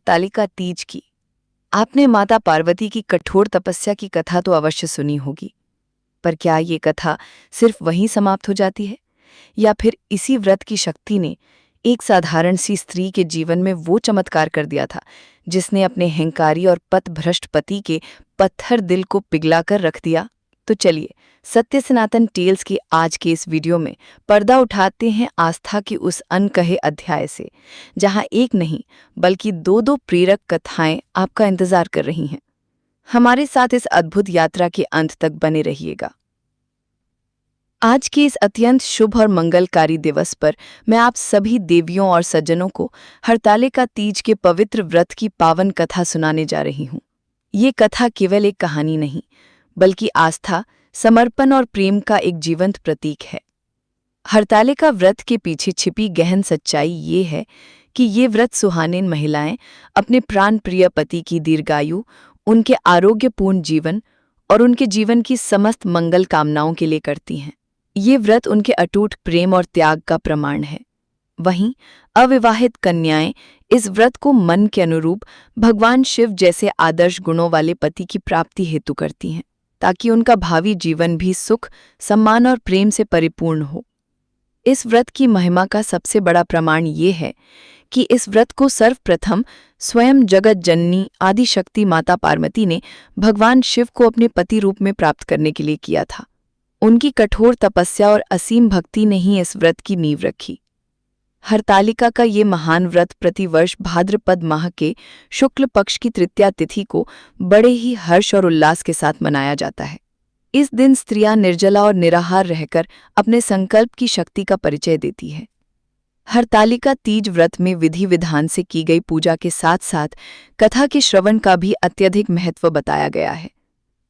हरतालिका तीज की। आपने माता पार्वती की कठोर तपस्या की कथा तो अवश्य सुनी होगी, पर क्या ये कथा सिर्फ वहीं समाप्त हो जाती है, या फिर इसी व्रत की शक्ति ने एक साधारण सी स्त्री के जीवन में वो चमत्कार कर दिया था जिसने अपने अहंकारी और पथभ्रष्ट पति के पत्थर दिल को पिघलाकर रख दिया? तो चलिए, सत्य सनातन टेल्स के आज के इस वीडियो में पर्दा उठाते हैं आस्था के उस अनकहे अध्याय से, जहां एक नहीं बल्कि दो प्रेरक कथाएं आपका इंतजार कर रही हैं। हमारे साथ इस अद्भुत यात्रा के अंत तक बने रहिएगा। आज के इस अत्यंत शुभ और मंगलकारी दिवस पर मैं आप सभी देवियों और सज्जनों को हरतालिका तीज के पवित्र व्रत की पावन कथा सुनाने जा रही हूँ। ये कथा केवल एक कहानी नहीं, बल्कि आस्था, समर्पण और प्रेम का एक जीवंत प्रतीक है। हरतालिका व्रत के पीछे छिपी गहन सच्चाई ये है कि ये व्रत सुहागिन महिलाएं अपने प्राण प्रिय पति की दीर्घायु, उनके आरोग्यपूर्ण जीवन और उनके जीवन की समस्त मंगल कामनाओं के लिए करती हैं। ये व्रत उनके अटूट प्रेम और त्याग का प्रमाण है। वहीं अविवाहित कन्याएं इस व्रत को मन के अनुरूप भगवान शिव जैसे आदर्श गुणों वाले पति की प्राप्ति हेतु करती हैं, ताकि उनका भावी जीवन भी सुख, सम्मान और प्रेम से परिपूर्ण हो। इस व्रत की महिमा का सबसे बड़ा प्रमाण ये है कि इस व्रत को सर्वप्रथम स्वयं जगत जननी आदि शक्ति माता पार्वती ने भगवान शिव को अपने पति रूप में प्राप्त करने के लिए किया था। उनकी कठोर तपस्या और असीम भक्ति ने ही इस व्रत की नींव रखी। हरतालिका का ये महान व्रत प्रतिवर्ष भाद्रपद माह के शुक्ल पक्ष की तृतीया तिथि को बड़े ही हर्ष और उल्लास के साथ मनाया जाता है। इस दिन स्त्रियां निर्जला और निराहार रहकर अपने संकल्प की शक्ति का परिचय देती है। हरतालिका तीज व्रत में विधि विधान से की गई पूजा के साथ साथ कथा के श्रवण का भी अत्यधिक महत्व बताया गया है।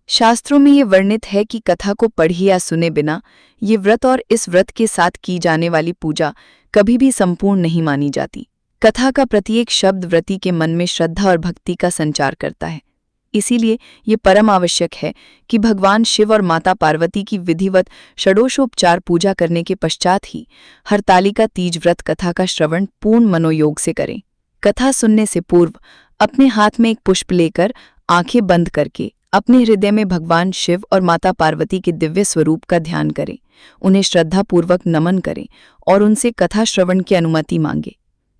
शास्त्रों में ये वर्णित है कि कथा को पढ़े या सुने बिना ये व्रत और इस व्रत के साथ की जाने वाली पूजा कभी भी संपूर्ण नहीं मानी जाती। कथा का प्रत्येक शब्द व्रती के मन में श्रद्धा और भक्ति का संचार करता है। इसीलिए ये परम आवश्यक है कि भगवान शिव और माता पार्वती की विधिवत षोडशोपचार पूजा करने के पश्चात ही हरतालिका तीज व्रत कथा का श्रवण पूर्ण मनोयोग से करें। कथा सुनने से पूर्व अपने हाथ में एक पुष्प लेकर आंखें बंद करके अपने हृदय में भगवान शिव और माता पार्वती के दिव्य स्वरूप का ध्यान करें, उन्हें श्रद्धापूर्वक नमन करें और उनसे कथा श्रवण की अनुमति मांगें।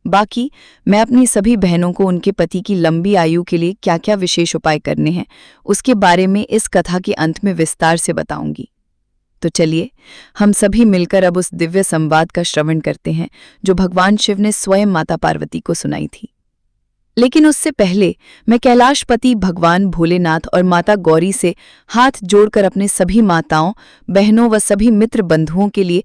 बाकी मैं अपनी सभी बहनों को उनके पति की लंबी आयु के लिए क्या क्या विशेष उपाय करने हैं, उसके बारे में इस कथा के अंत में विस्तार से बताऊंगी। तो चलिए, हम सभी मिलकर अब उस दिव्य संवाद का श्रवण करते हैं जो भगवान शिव ने स्वयं माता पार्वती को सुनाई थी। लेकिन उससे पहले मैं कैलाशपति भगवान भोलेनाथ और माता गौरी से हाथ जोड़कर अपने सभी माताओं, बहनों व सभी मित्र बंधुओं के लिए